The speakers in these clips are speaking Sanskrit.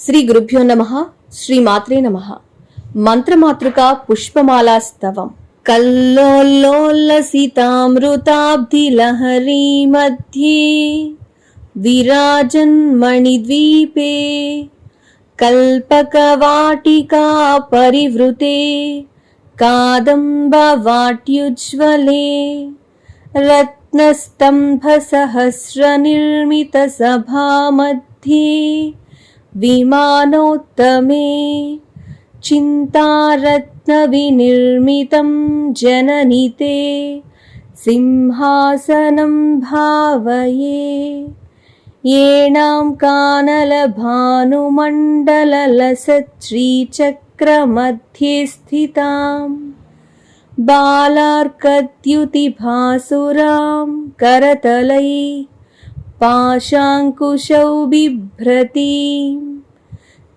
శ్రీ గురుభ్యో నమః. శ్రీ మాత్రే నమః. మంత్రమాతృక పుష్పమాలా స్తవం. కల్లోల్లోలసితామృతాబ్ధి లహరీ మధ్యే విరాజన్మణిద్వీపే కల్పకవాటికా పరివృతే కాదంబవాట్యుజ్వలే రత్నస్తంభసహస్రనిర్మిత సభామధ్యే విమానోత్తమే చింతారత్నవినిర్మితం జననితే సింహాసనం భావయే ఏణాం కానలభానుమండలలసశ్రీచక్రమధ్యే స్థితాం బాలార్కద్యుతిభాసురాం కరతలై పాశాంకుశౌ బిభ్రతీం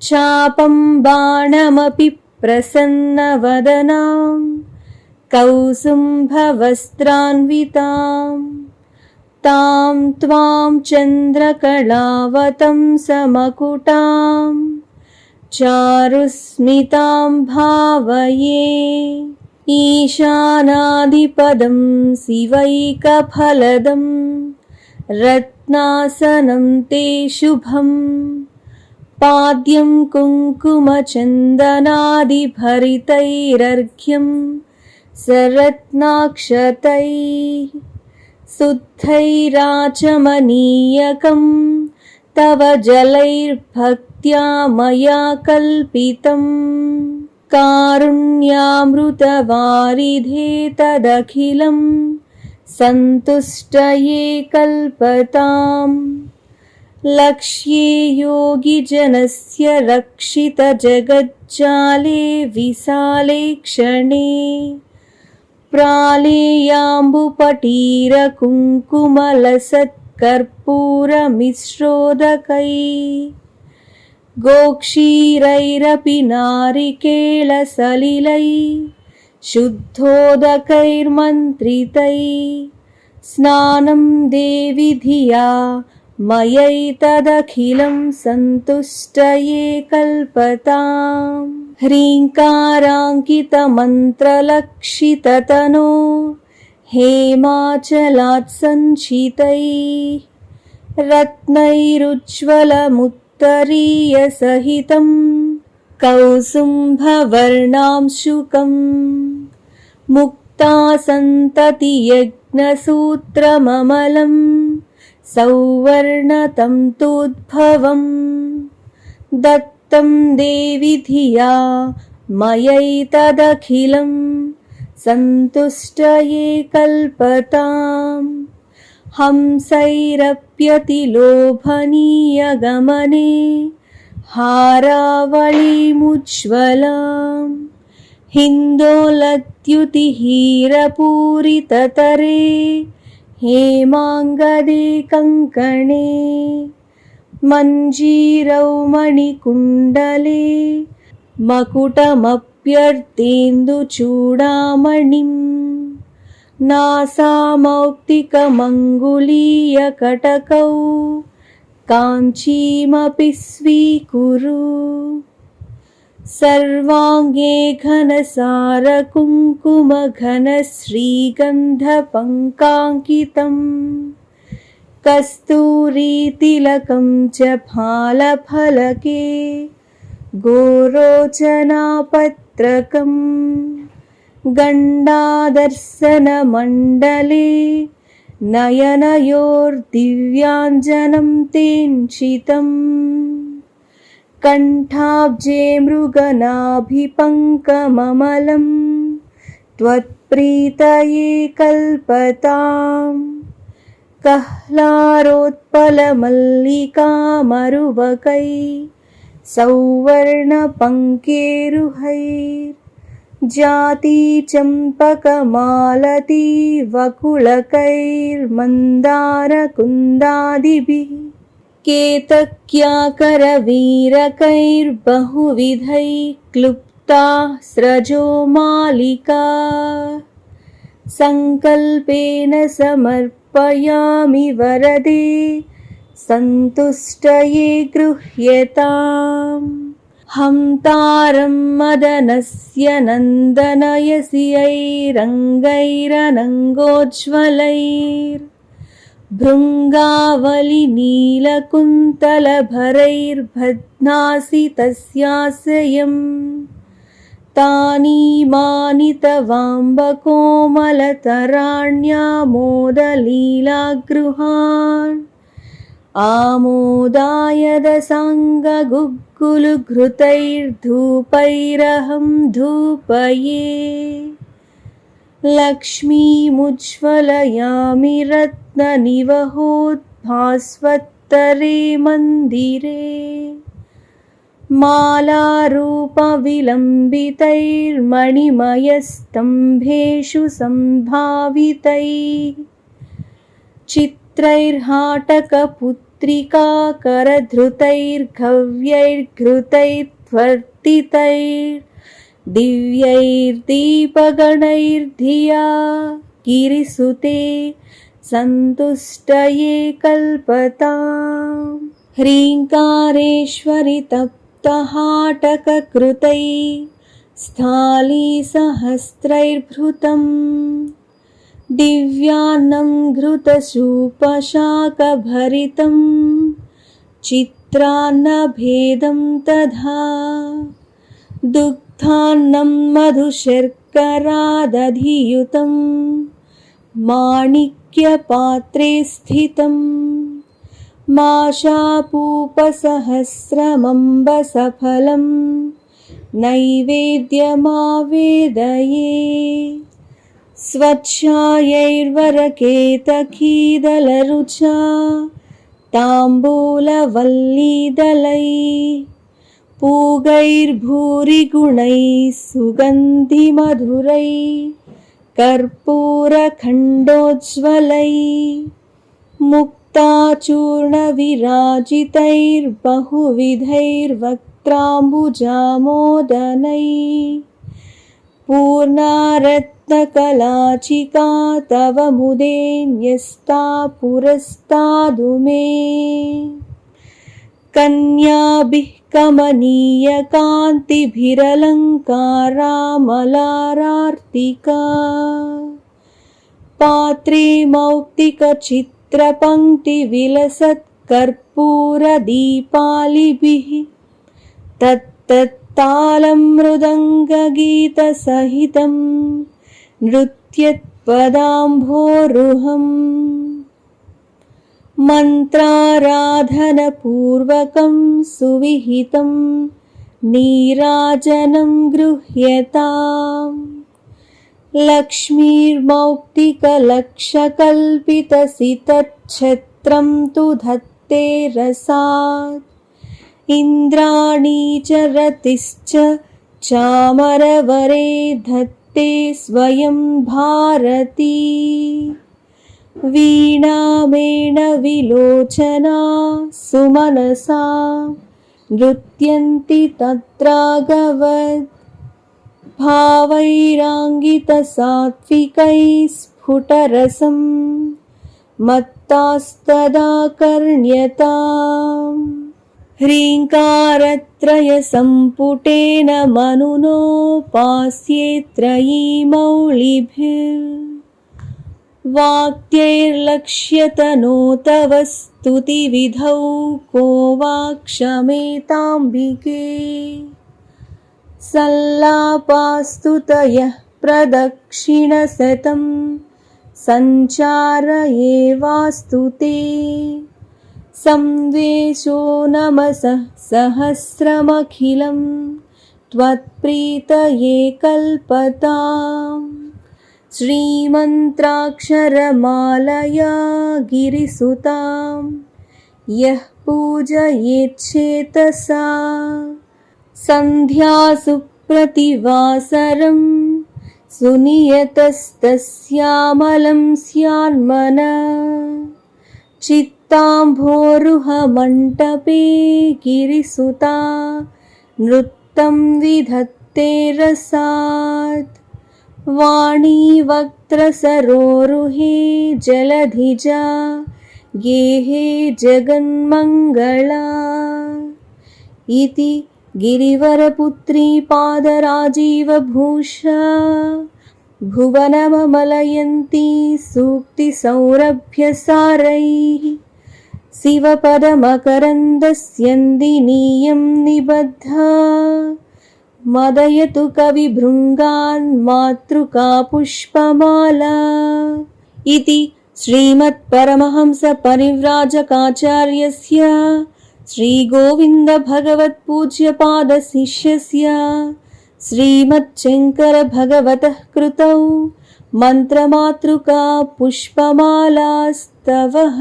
చాపం బాణమపి ప్రసన్నవదనాం కౌసుంభవస్త్రాన్వితాం తాం త్వాం చంద్రకళావతంసమకుటాం చారుస్మితాం భావయే ఈశానాదిపదం శివైకఫలదం రత్నాసనం తే శుభం పాద్యం కుంకుమచందనాదిభరితైరర్ఘ్యం సరత్నాక్షతైః శుద్ధైరాచమనీయకం తవ జలైర్భక్త్యా మయా కల్పితం కారుణ్యామృతవారిధే తదఖిలం సంతుష్టయే కల్పతాం లక్ష్యే యోగిజనస్య రక్షితజగజ్జాలే విశాలే క్షణే ప్రాళేయాంబుపటీరకుంకుమలసత్కర్పూరమిశ్రోదకైः గోక్షీరైరపि నారికేళసలిలైः శుద్ధోదకైర్మంత్రితైः స్నానం దేవి ధియా మయైతదఖిలం సంతుష్టయే కల్పతాం హ్రీంకారాంకితమంత్రలక్షితతనో హేమాచలాత్ సంచితైः రత్నైరుజ్వలముత్తరీయసహితం కౌసుంభవర్ణాంశుకం ముక్తాసంతతియజ్ఞసూత్రమమలం సౌవర్ణతంతూద్భవం దత్తం దేవి ధియా మయైతదఖిలం సంతుష్టయే కల్పతాం హంసైరప్యతిలోభనీయగమనే హారావళీముజ్వలాం హిందోలద్యుతిహీరపూరితతరే హేమాంగదే కంకణే మంజీరౌ మణికుండలే మకుటమప్యర్తేందుచూడామణిం నాసామౌక్తికమంగుళీయకటకౌ కాంచీమపి స్వీకురు సర్వాంగే ఘనసారకుంకుమఘనశ్రీగంధపంకాంకితం కస్తూరీతిలకం చ ఫాలఫలకే గోరోచనాపత్రకం గండాదర్శనమండలే నయనయోర్దివ్యాంజనం తేంచితం కంఠాబ్జే మృగనాభిపంకమమలం త్వత్ప్రీతయే కల్పతాం కహ్లారోత్పలమల్లికామరువకై సౌవర్ణపంకేరుహైర్జాతిచంపకమాలతీ వకుళకైర్మందారకుందాదిభిः కేతక్యాకరवीरकैर्बहुविधैः क्लुप्ताः स्रजो मालिका संकल्पेन समर्पयामि वरदे सन्तुष्टये गृह्यताम्। हन्तारं मदनस्य नन्दनयसियैरङ्गैरनङ्गोज्ज्वलैर्भृङ्गावलिनीलकुन्तलभरैर्बध्नासि तस्याश्रयम्। तानीमानि तवाम्बकोमलतराण्यामोदलीलागृहान्। आमोदायदसाङ्गगुग्गुलघृतैर्धूपैरहं धूपये। लक्ष्मीमुज्ज्वलयामि रत्ननिवहोद्भास्वत्तरे मन्दिरे। मालारूपविलम्बितैर्मणिमयस्तम्भेषु सम्भावितैः। चित्रैर्हाटकपुत्रिकाकरधृतैर्घव्यैर्घृतैर्त्वर्तितैर्दिव्यैर्दीपगणैर्धिया गिरिसुते सन्तुष्टये कल्पताम्। ह्रीङ्कारेश्वरि तप्तहाटककृतैः स्थालीसहस्रैर्भृतम्। दिव्यान्नं घृतसूपशाकभरितं चित्रान्नभेदं तथा। दुग्धान्नं मधुशर्करादधियुतं माणिक्यपात्रे स्थितम्। माशापूपसहस्रमम्बसफलं नैवेद्यमावेदये। स्वच्छायैर्वरकेतकीदलरुचा ताम्बूलवल्लीदलैः। पूगैर्भूरिगुणैः सुगन्धिमधुरैः कर्पूरखण्डोज्ज्वलैः। मुक्ताचूर्णविराजितैर्बहुविधैर्वक्त्राम्बुजामोदनैः। पूर्णारत्नकलाचिका तव मुदे न्यस्ता पुरस्तादु मे। कन्याभिः कमनीयकान्तिभिरलङ्कारामलारार्तिका। पात्रे मौक्तिकचित्रपङ्क्तिविलसत्कर्पूरदीपालिभिः। तत्तत्तालं मृदङ्गगीतसहितं नृत्यत्पदाम्भोरुहम्। मन्त्राराधनपूर्वकं सुविहितं नीराजनं गृह्यताम्। लक्ष्मीर्मौक्तिकलक्षकल्पितसितच्छत्रं तु धत्ते रसात्। इन्द्राणी च रतिश्च चामरवरे धत्ते स्वयं भारती। वीणामेणविलोचना सुमनसा नृत्यन्ति तत्रागवत्। भावैराङ्गितसात्विकैः स्फुटरसं मत्तास्तदा कर्ण्यताम्। ह्रीङ्कारत्रयसम्पुटेन मनुनोपास्ये त्रयीमौलिभिः। वाक्यैर्लक्ष्यतनो तव स्तुतिविधौ को वा क्षमेताम्बिके। सल्लापास्तुतयः प्रदक्षिणशतं सञ्चारयेवास्तु ते। संद्वेषो नमसः सहस्रमखिलं त्वत्प्रीतये कल्पताम्। श्रीमन्त्राक्षरमालया गिरिसुतां यः पूजयेच्छेतसा। सन्ध्यासु प्रतिवासरं सुनियतस्तस्यामलं स्यान्मनः। चित्ताम्भोरुहमण्टपे गिरिसुता नृत्तं विधत्ते रसात्। वाणी वक्त्रसरोरुहे जलधिजा गेहे जगन्मङ्गला इति गिरिवरपुत्री पादराजीवभूषा भुवनममलयन्ती सूक्तिसौरभ्यसारैः शिवपदमकरन्दस्यन्दिनीयं निबद्धा मदयतु कविभृङ्गान् मातृका पुष्पमाला इति श्रीमत्परमहंसपरिव्राजकाचार्यस्य श्रीगोविन्दभगवत्पूज्यपादशिष्यस्य श्रीमच्छङ्करभगवतः कृतौ मन्त्रमातृका पुष्पमालास्तवः।